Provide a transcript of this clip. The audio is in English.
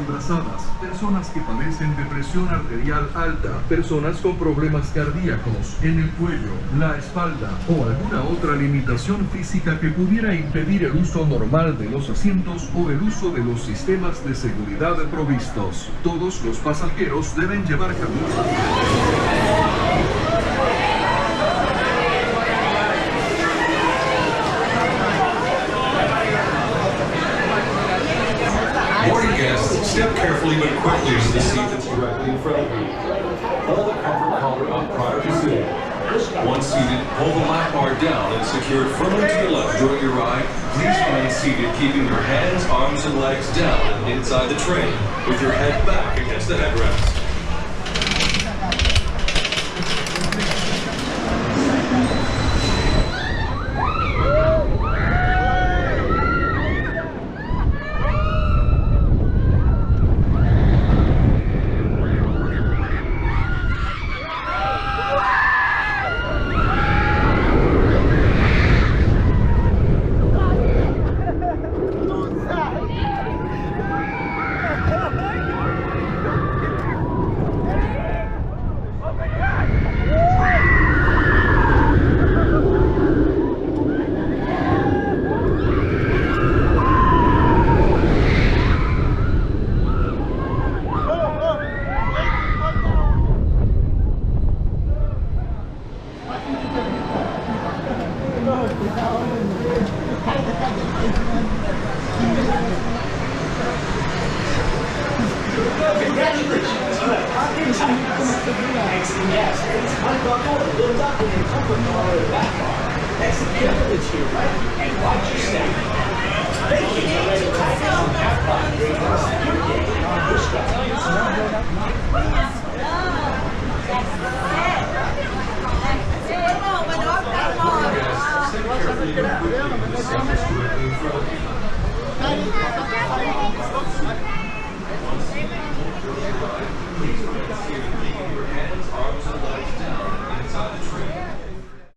embarazadas, personas que padecen de presión arterial alta, personas con problemas cardíacos en el cuello, la espalda o alguna otra limitación física que pudiera impedir el uso normal de los asientos o el uso de los sistemas de seguridad provistos. Todos los pasajeros deben llevar camisa. Boarding guests, step carefully but quickly to the seat that's directly in front of you. Pull the comfort collar up prior to sitting. Once seated, pull the lap bar down and secure it firmly to your left during your ride. Please remain seated, keeping your hands, arms, and legs down and inside the train, with your head back against the headrest.